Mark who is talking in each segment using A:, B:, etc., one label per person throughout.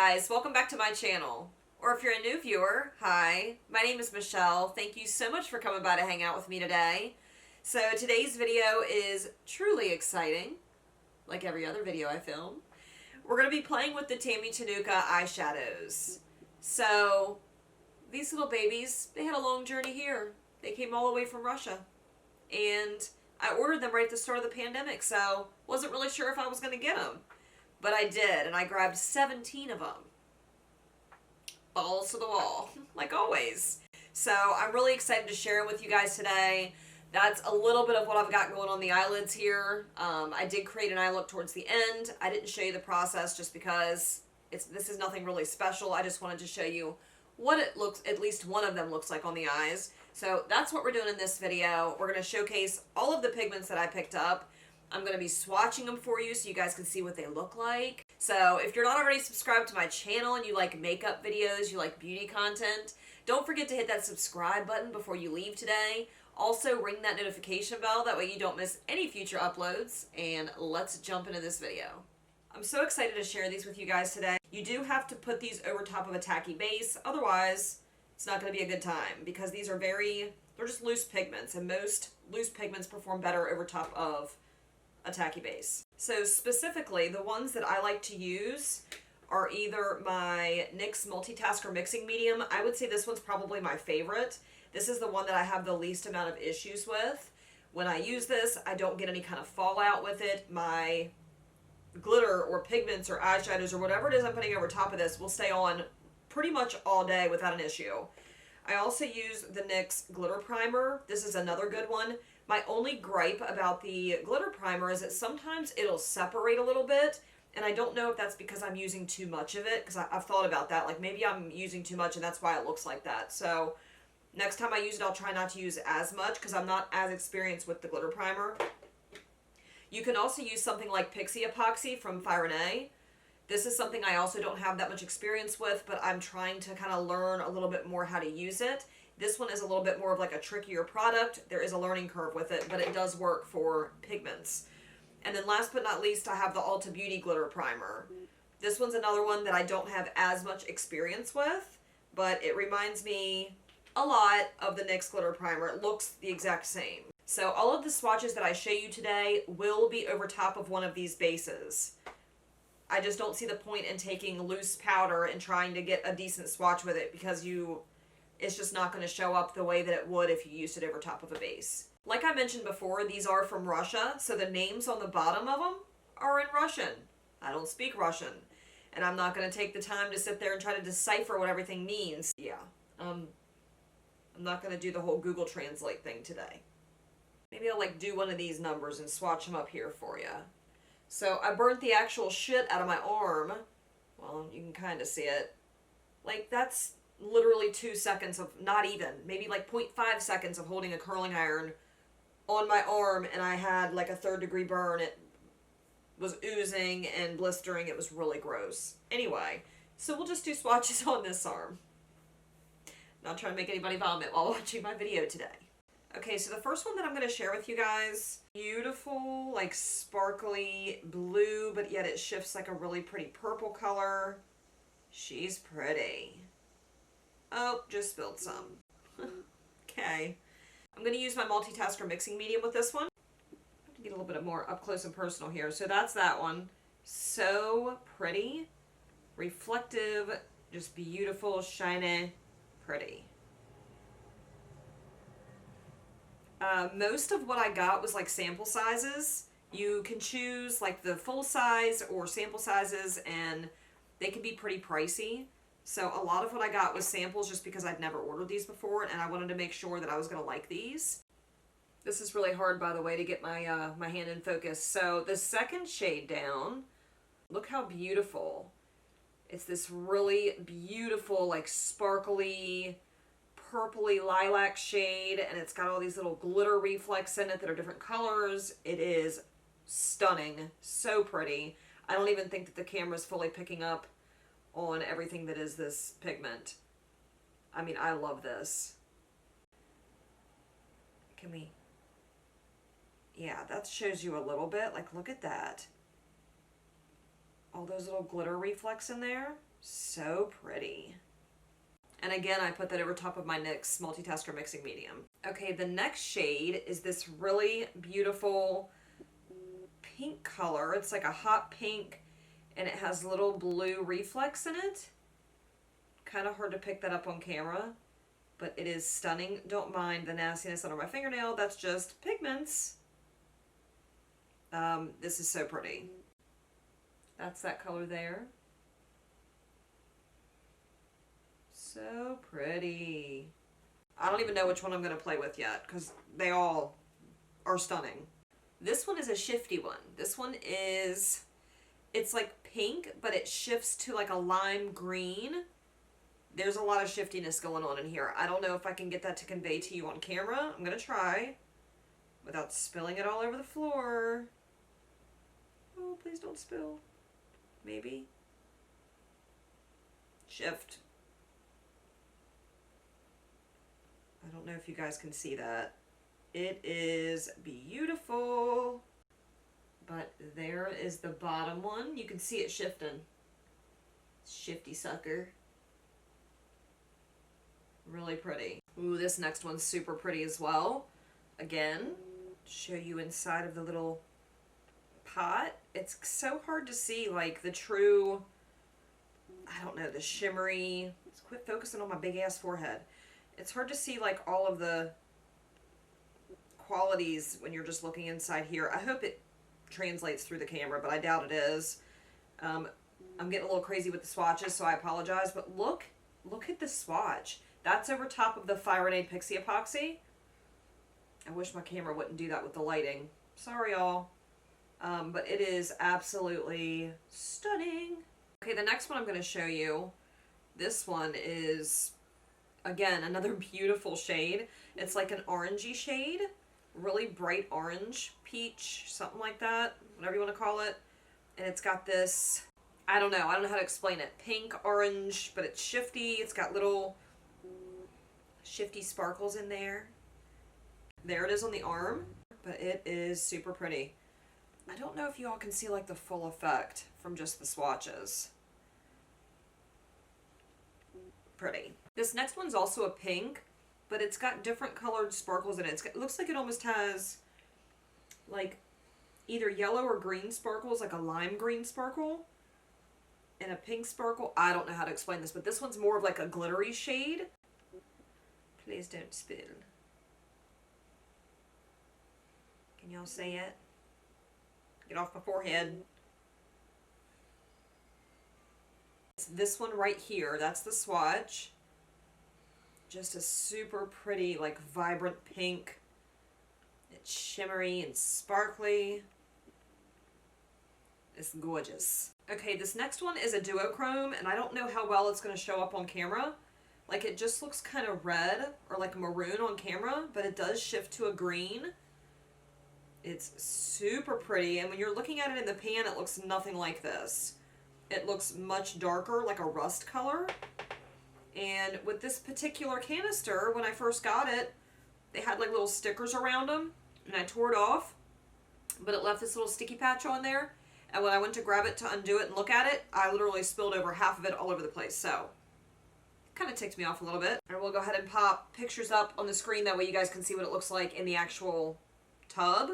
A: guys, welcome back to my channel. Or if you're a new viewer, hi, my name is Michelle. Thank you so much for coming by to hang out with me today. So today's video is truly exciting, like every other video I film. We're going to be playing with the Tammy Tanuka eyeshadows. So these little babies, they had a long journey here. They came all the way from Russia. And I ordered them right at the start of the pandemic, so wasn't really sure if I was going to get them. But I did, and I grabbed 17 of them. Balls to the wall, like always. So I'm really excited to share them with you guys today. That's a little bit of what I've got going on the eyelids here. I did create an eye look towards the end. I didn't show you the process just because this is nothing really special. I just wanted to show you what it looks, at least one of them looks like on the eyes. So that's what we're doing in this video. We're going to showcase all of the pigments that I picked up. I'm going to be swatching them for you so you guys can see what they look like. So if you're not already subscribed to my channel and you like makeup videos, you like beauty content, don't forget to hit that subscribe button before you leave today. Also ring that notification bell, that way you don't miss any future uploads. And let's jump into this video. I'm so excited to share these with you guys today. You do have to put these over top of a tacky base, otherwise it's not going to be a good time because these are they're just loose pigments, and most loose pigments perform better over top of a tacky base. So specifically, the ones that I like to use are either my NYX Multitasker Mixing Medium. I would say this one's probably my favorite. This is the one that I have the least amount of issues with. When I use this, I don't get any kind of fallout with it. My glitter or pigments or eyeshadows or whatever it is I'm putting over top of this will stay on pretty much all day without an issue. I also use the NYX Glitter Primer. This is another good one. My only gripe about the glitter primer is that sometimes it'll separate a little bit, and I don't know if that's because I'm using too much of it, because I've thought about that. Like, maybe I'm using too much and that's why it looks like that. So next time I use it, I'll try not to use as much because I'm not as experienced with the glitter primer. You can also use something like Pixie Epoxy from Fire & A. This is something I also don't have that much experience with, but I'm trying to kind of learn a little bit more how to use it. This one is a little bit more of like a trickier product. There is a learning curve with it, but it does work for pigments. And then last but not least, I have the Ulta Beauty Glitter Primer. This one's another one that I don't have as much experience with, but it reminds me a lot of the NYX Glitter Primer. It looks the exact same. So all of the swatches that I show you today will be over top of one of these bases. I just don't see the point in taking loose powder and trying to get a decent swatch with it because it's just not going to show up the way that it would if you used it over top of a base. Like I mentioned before, these are from Russia, so the names on the bottom of them are in Russian. I don't speak Russian, and I'm not going to take the time to sit there and try to decipher what everything means. Yeah, I'm not going to do the whole Google Translate thing today. Maybe I'll like do one of these numbers and swatch them up here for you. So I burnt the actual shit out of my arm. Well, you can kind of see it. Like, that's literally 2 seconds of, not even, maybe like 0.5 seconds of holding a curling iron on my arm, and I had like a 3rd-degree burn. It was oozing and blistering. It was really gross. Anyway, so we'll just do swatches on this arm. Not trying to make anybody vomit while watching my video today. Okay, so the first one that I'm going to share with you guys, beautiful, like sparkly blue, but yet it shifts like a really pretty purple color. She's pretty. Oh, just spilled some. Okay. I'm going to use my Multitasker Mixing Medium with this one. I have to get a little bit more up close and personal here. So that's that one. So pretty. Reflective, just beautiful, shiny, pretty. Most of what I got was like sample sizes. You can choose like the full size or sample sizes, and they can be pretty pricey. So a lot of what I got was samples just because I'd never ordered these before, and I wanted to make sure that I was going to like these. This is really hard, by the way, to get my my hand in focus. So the second shade down, look how beautiful. It's this really beautiful, like sparkly, purpley lilac shade, and it's got all these little glitter reflex in it that are different colors. It is stunning, so pretty. I don't even think that the camera's fully picking up on everything that is this pigment. I mean, I love this. Yeah, that shows you a little bit. Like, look at that. All those little glitter reflex in there. So pretty. And again, I put that over top of my NYX Multitasker Mixing Medium. Okay, the next shade is this really beautiful pink color. It's like a hot pink, and it has little blue reflex in it. Kind of hard to pick that up on camera, but it is stunning. Don't mind the nastiness under my fingernail. That's just pigments. This is so pretty. That's that color there. So pretty. I don't even know which one I'm going to play with yet because they all are stunning. This one is a shifty one. This one is, it's like pink, but it shifts to like a lime green. There's a lot of shiftiness going on in here. I don't know if I can get that to convey to you on camera. I'm going to try without spilling it all over the floor. Oh, please don't spill. Maybe. Shift. I don't know if you guys can see that. It is beautiful. But there is the bottom one. You can see it shifting. Shifty sucker. Really pretty. Ooh, this next one's super pretty as well. Again, show you inside of the little pot. It's so hard to see like the true, I don't know, the shimmery. Let's quit focusing on my big ass forehead. It's hard to see like all of the qualities when you're just looking inside here. I hope it translates through the camera, but I doubt it is. I'm getting a little crazy with the swatches, so I apologize, but look at the swatch. That's over top of the Fire and Aid Pixie Epoxy. I wish my camera wouldn't do that with the lighting. Sorry, y'all. But it is absolutely stunning. Okay, the next one I'm going to show you, this one is, again, another beautiful shade. It's like an orangey shade, really bright orange, peach, something like that, whatever you want to call it. And it's got this, I don't know how to explain it, pink, orange, but it's shifty. It's got little shifty sparkles in there. There it is on the arm, but it is super pretty. I don't know if you all can see like the full effect from just the swatches. Pretty. This next one's also a pink, but it's got different colored sparkles in it. It looks like it almost has like either yellow or green sparkles, like a lime green sparkle and a pink sparkle. I don't know how to explain this, but this one's more of like a glittery shade. Please don't spill. Can y'all see it? Get off my forehead. It's this one right here. That's the swatch. Just a super pretty, like vibrant pink. It's shimmery and sparkly. It's gorgeous. Okay, this next one is a duochrome, and I don't know how well it's going to show up on camera. Like, it just looks kind of red or like maroon on camera, but it does shift to a green. It's super pretty, and when you're looking at it in the pan, it looks nothing like this. It looks much darker, like a rust color. And with this particular canister, when I first got it, they had like little stickers around them, and I tore it off, but it left this little sticky patch on there. And when I went to grab it to undo it and look at it, I literally spilled over half of it all over the place. So it kind of ticked me off a little bit. And we'll go ahead and pop pictures up on the screen, that way you guys can see what it looks like in the actual tub.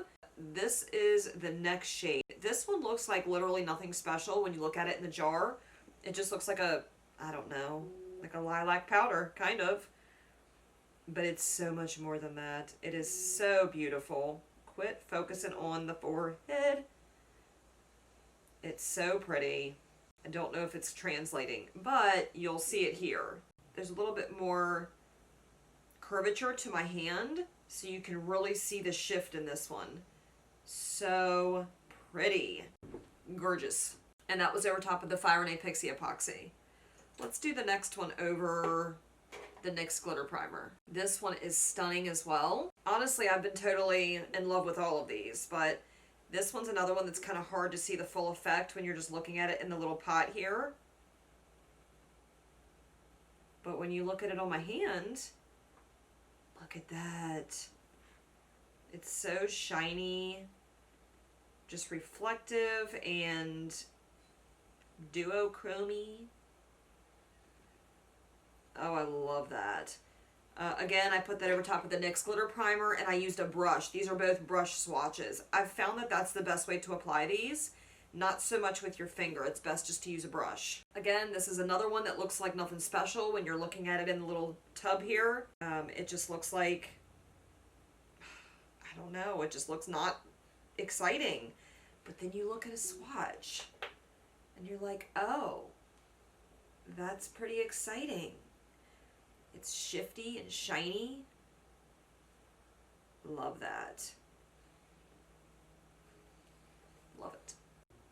A: This is the next shade. This one looks like literally nothing special when you look at it in the jar. It just looks like a, I don't know, like a lilac powder, kind of. But it's so much more than that. It is so beautiful. Quit focusing on the forehead. It's so pretty. I don't know if it's translating, but you'll see it here. There's a little bit more curvature to my hand, so you can really see the shift in this one. So pretty. Gorgeous. And that was over top of the Fire and Aid Pixie Epoxy. Let's do the next one over the NYX Glitter Primer. This one is stunning as well. Honestly, I've been totally in love with all of these, but this one's another one that's kind of hard to see the full effect when you're just looking at it in the little pot here. But when you look at it on my hand, look at that. It's so shiny, just reflective, and Duochrome. Oh, I love that. Again, I put that over top of the NYX glitter primer, and I used a brush. These are both brush swatches. I've found that that's the best way to apply these. Not so much with your finger. It's best just to use a brush. Again, this is another one that looks like nothing special when you're looking at it in the little tub here. It just looks like, I don't know, it just looks not exciting. But then you look at a swatch and you're like, oh, that's pretty exciting. It's shifty and shiny. Love that. Love it.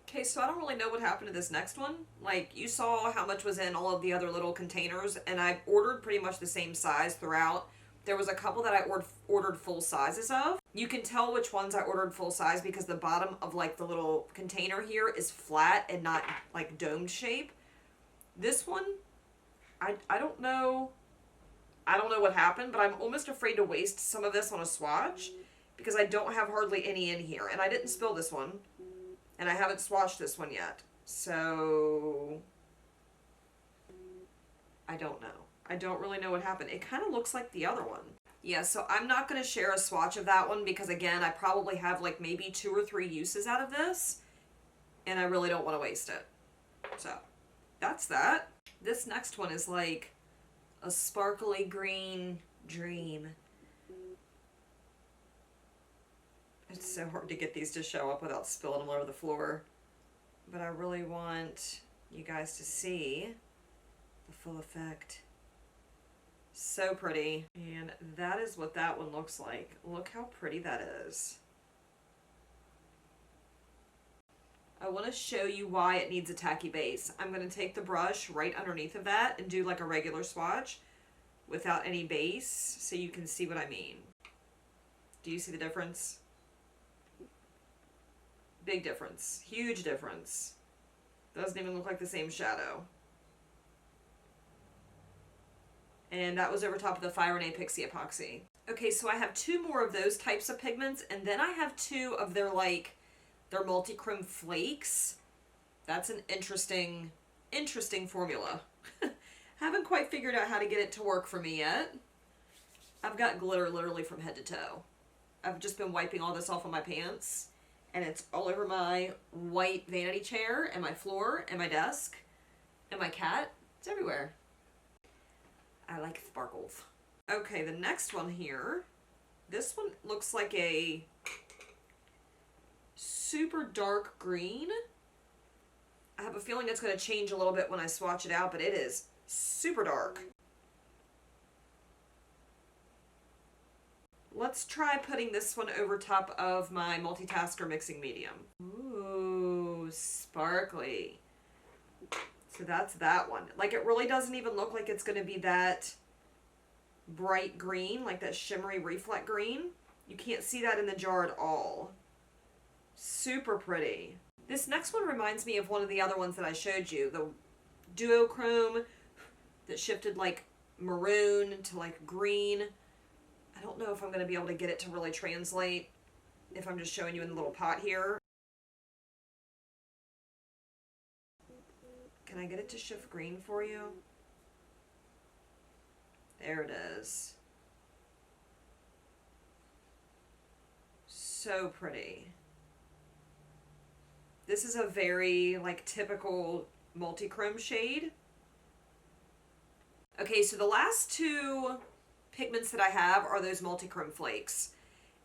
A: Okay, so I don't really know what happened to this next one. Like, you saw how much was in all of the other little containers, and I ordered pretty much the same size throughout. There was a couple that I ordered full sizes of. You can tell which ones I ordered full size because the bottom of like the little container here is flat and not like domed shape. This one, I don't know. I don't know what happened, but I'm almost afraid to waste some of this on a swatch because I don't have hardly any in here. And I didn't spill this one, and I haven't swatched this one yet. So I don't know. I don't really know what happened. It kind of looks like the other one. Yeah, so I'm not going to share a swatch of that one because, again, I probably have like maybe 2 or 3 uses out of this, and I really don't want to waste it. So that's that. This next one is like a sparkly green dream. It's so hard to get these to show up without spilling them all over the floor. But I really want you guys to see the full effect. So pretty. And that is what that one looks like. Look how pretty that is. I want to show you why it needs a tacky base. I'm going to take the brush right underneath of that and do like a regular swatch without any base so you can see what I mean. Do you see the difference? Big difference. Huge difference. Doesn't even look like the same shadow. And that was over top of the Eyeliner Application Epoxy. Okay, so I have 2 more of those types of pigments, and then I have 2 of their their multi-chrome flakes. That's an interesting formula. Haven't quite figured out how to get it to work for me yet. I've got glitter literally from head to toe. I've just been wiping all this off of my pants, and it's all over my white vanity chair and my floor and my desk and my cat. It's everywhere. I like sparkles. Okay, the next one here. This one looks like a super dark green. I have a feeling it's going to change a little bit when I swatch it out, but it is super dark. Let's try putting this one over top of my multitasker mixing medium. Ooh, sparkly. So that's that one. Like, it really doesn't even look like it's going to be that bright green, like that shimmery reflect green. You can't see that in the jar at all. Super pretty. This next one reminds me of one of the other ones that I showed you. The duochrome that shifted like maroon to like green. I don't know if I'm going to be able to get it to really translate if I'm just showing you in the little pot here. Can I get it to shift green for you? There it is. So pretty. This is a very like typical multi-chrome shade. Okay, so the last 2 pigments that I have are those multi-chrome flakes.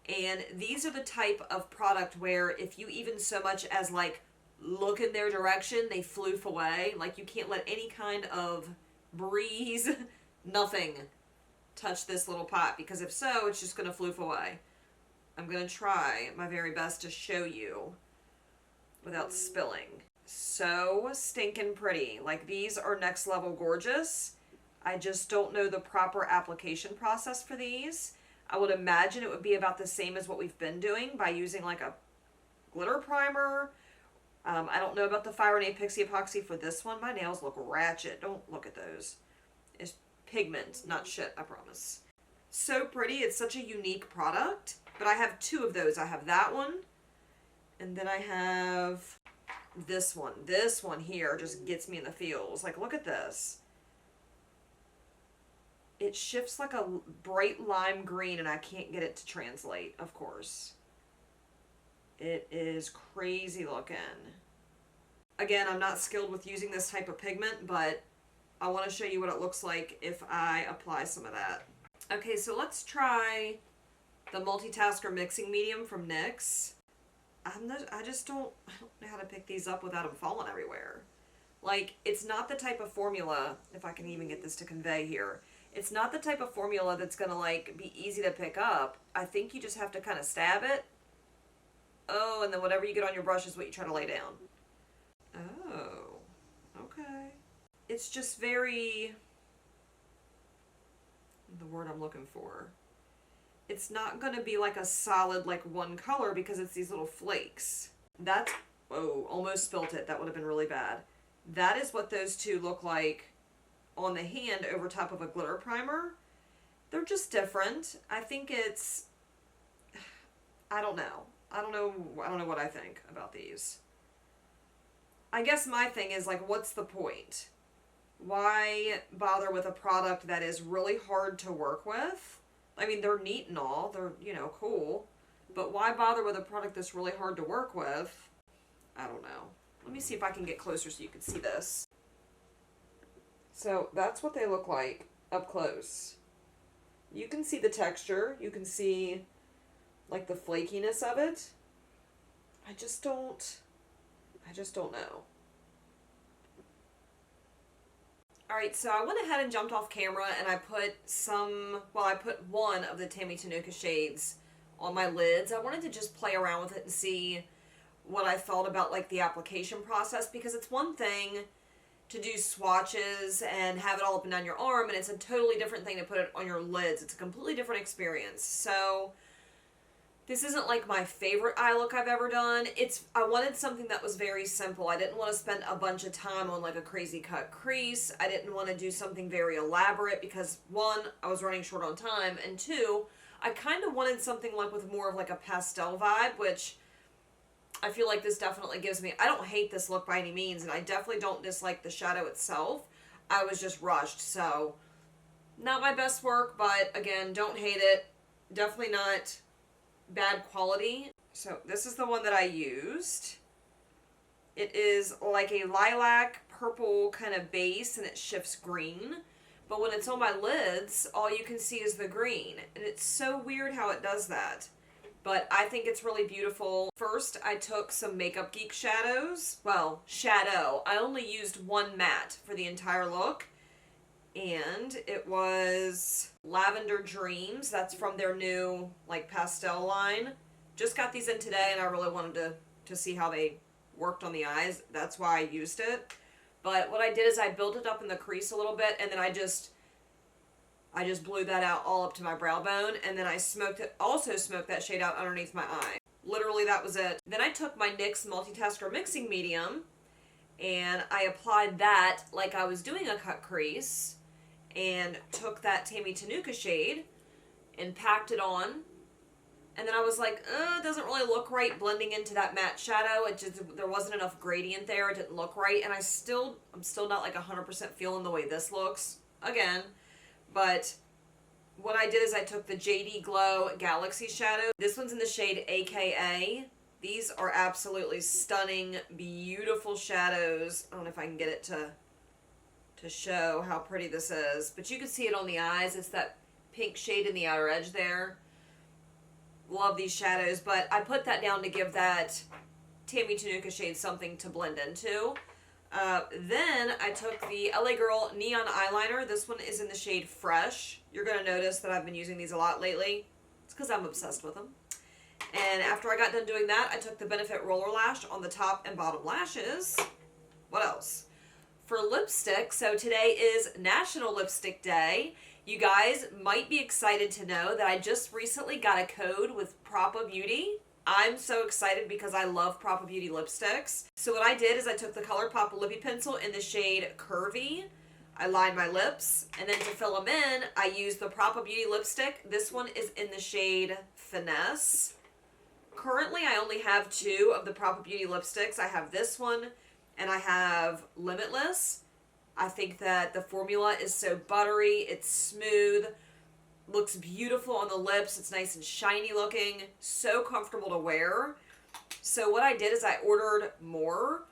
A: And these are the type of product where if you even so much as like look in their direction, they floof away. Like, you can't let any kind of breeze, nothing, touch this little pot, because if so, it's just going to floof away. I'm going to try my very best to show you without spilling. So stinking pretty. Like, these are next level gorgeous. I just don't know the proper application process for these. I would imagine it would be about the same as what we've been doing by using like a glitter primer. I don't know about the Eyeliner Application Epoxy for this one. My nails look ratchet. Don't look at those. It's pigment, not shit, I promise. So pretty. It's such a unique product. But I have 2 of those. I have that one. And then I have this one. This one here just gets me in the feels. Like, look at this. It shifts like a bright lime green, and I can't get it to translate, of course. It is crazy looking. Again, I'm not skilled with using this type of pigment, but I want to show you what it looks like if I apply some of that. Okay, so let's try the Multitasker Mixing Medium from NYX. I just don't know how to pick these up without them falling everywhere. Like, it's not the type of formula, if I can even get this to convey here, it's not the type of formula that's going to, like, be easy to pick up. I think you just have to kind of stab it. Oh, and then whatever you get on your brush is what you try to lay down. Oh, okay. It's just very, the word I'm looking for, it's not going to be like a solid, like, one color because it's these little flakes. That's, oh, almost spilt it. That would have been really bad. That is what those two look like on the hand over top of a glitter primer. They're just different. I think it's, I don't know what I think about these. I guess my thing is, like, what's the point? Why bother with a product that is really hard to work with? I mean, they're neat and all, they're, you know, cool, but why bother with a product that's really hard to work with? I don't know. Let me see if I can get closer so you can see this. So that's what they look like up close. You can see the texture. You can see, like, the flakiness of it. I just don't know. Alright, so I went ahead and jumped off camera and I put I put one of the Tammy Tanuka shades on my lids. I wanted to just play around with it and see what I felt about, like, the application process, because it's one thing to do swatches and have it all up and down your arm, and it's a totally different thing to put it on your lids. It's a completely different experience. So this isn't like my favorite eye look I've ever done. I wanted something that was very simple. I didn't want to spend a bunch of time on, like, a crazy cut crease. I didn't want to do something very elaborate because, one, I was running short on time, and two, I kind of wanted something like with more of like a pastel vibe, which I feel like this definitely gives me. I don't hate this look by any means, and I definitely don't dislike the shadow itself. I was just rushed, so not my best work, but again, don't hate it. Definitely not bad quality. So this is the one that I used. It is like a lilac purple kind of base, and it shifts green. But when it's on my lids, all you can see is the green. And it's so weird how it does that. But I think it's really beautiful. First, I took some Makeup Geek shadows. Well, shadow. I only used one matte for the entire look. And it was Lavender Dreams. That's from their new, like, pastel line. Just got these in today, and I really wanted to see how they worked on the eyes. That's why I used it. But what I did is I built it up in the crease a little bit, and then I just blew that out all up to my brow bone, and then I also smoked that shade out underneath my eye. Literally, that was it. Then I took my NYX Multitasker Mixing Medium, and I applied that like I was doing a cut crease, and took that Tammy Tanuka shade, and packed it on. And then I was like, it doesn't really look right blending into that matte shadow. There wasn't enough gradient there. It didn't look right. And I'm still not like 100% feeling the way this looks. Again. But what I did is I took the JD Glow Galaxy shadow. This one's in the shade AKA. These are absolutely stunning, beautiful shadows. I don't know if I can get it to show how pretty this is. But you can see it on the eyes. It's that pink shade in the outer edge there. Love these shadows, but I put that down to give that Tammy Tanuka shade something to blend into. Then I took the LA Girl Neon Eyeliner. This one is in the shade Fresh. You're going to notice that I've been using these a lot lately. It's because I'm obsessed with them. And after I got done doing that, I took the Benefit Roller Lash on the top and bottom lashes. What else? For lipstick, so today is National Lipstick Day. You guys might be excited to know that I just recently got a code with Propa Beauty. I'm so excited because I love Propa Beauty lipsticks. So what I did is I took the ColourPop Lippy Pencil in the shade Curvy. I lined my lips, and then to fill them in, I used the Propa Beauty lipstick. This one is in the shade Finesse. Currently, I only have 2 of the Propa Beauty lipsticks. I have this one, and I have Limitless. I think that the formula is so buttery, it's smooth, looks beautiful on the lips, it's nice and shiny looking, so comfortable to wear. So what I did is I ordered more,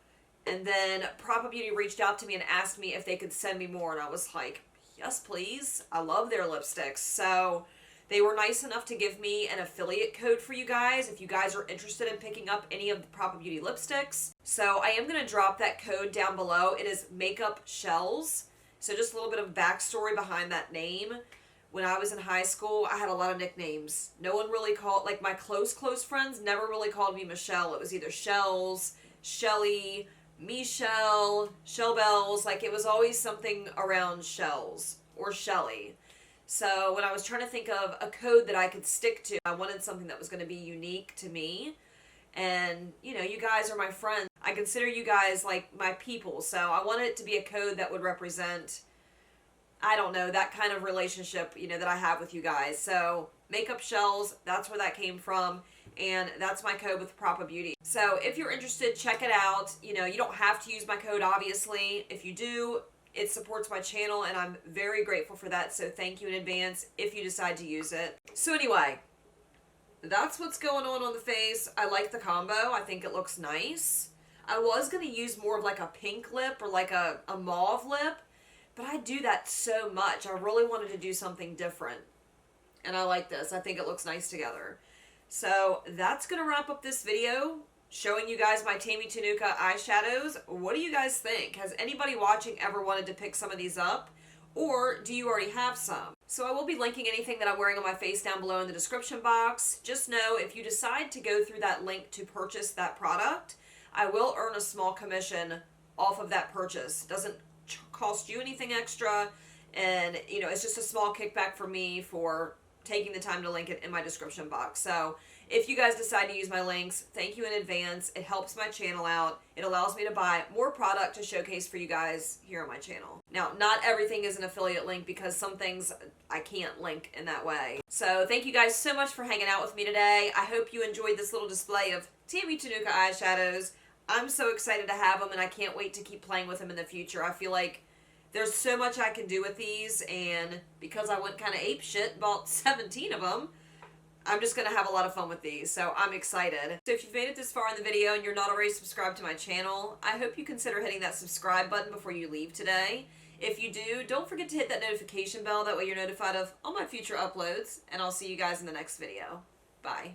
A: and then Propa Beauty reached out to me and asked me if they could send me more, and I was like, yes, please. I love their lipsticks. So they were nice enough to give me an affiliate code for you guys if you guys are interested in picking up any of the Propa Beauty lipsticks. So I am going to drop that code down below. It is MAKEUPSHELLS. So just a little bit of backstory behind that name. When I was in high school, I had a lot of nicknames. No one really called, like my close friends never really called me Michelle. It was either Shells, Shelly, Michelle, Shellbells. Like it was always something around Shells or Shelly. So when I was trying to think of a code that I could stick to, I wanted something that was going to be unique to me. And, you know, you guys are my friends. I consider you guys like my people. So I wanted it to be a code that would represent, I don't know, that kind of relationship, you know, that I have with you guys. So MAKEUPSHELLS, that's where that came from. And that's my code with Propa Beauty. So if you're interested, check it out. You know, you don't have to use my code, obviously. If you do, it supports my channel, and I'm very grateful for that, so thank you in advance if you decide to use it. So anyway, that's what's going on the face. I like the combo. I think it looks nice. I was going to use more of like a pink lip or like a mauve lip, but I do that so much. I really wanted to do something different, and I like this. I think it looks nice together. So that's going to wrap up this video, showing you guys my Tammy Tanuka eyeshadows. What do you guys think? Has anybody watching ever wanted to pick some of these up? Or do you already have some? So I will be linking anything that I'm wearing on my face down below in the description box. Just know if you decide to go through that link to purchase that product, I will earn a small commission off of that purchase. It doesn't cost you anything extra, and you know, it's just a small kickback for me for taking the time to link it in my description box. So if you guys decide to use my links, thank you in advance. It helps my channel out. It allows me to buy more product to showcase for you guys here on my channel. Now, not everything is an affiliate link because some things I can't link in that way. So thank you guys so much for hanging out with me today. I hope you enjoyed this little display of Tammy Tanuka eyeshadows. I'm so excited to have them, and I can't wait to keep playing with them in the future. I feel like there's so much I can do with these, and because I went kind of apeshit, bought 17 of them, I'm just going to have a lot of fun with these, so I'm excited. So if you've made it this far in the video and you're not already subscribed to my channel, I hope you consider hitting that subscribe button before you leave today. If you do, don't forget to hit that notification bell, that way you're notified of all my future uploads, and I'll see you guys in the next video. Bye.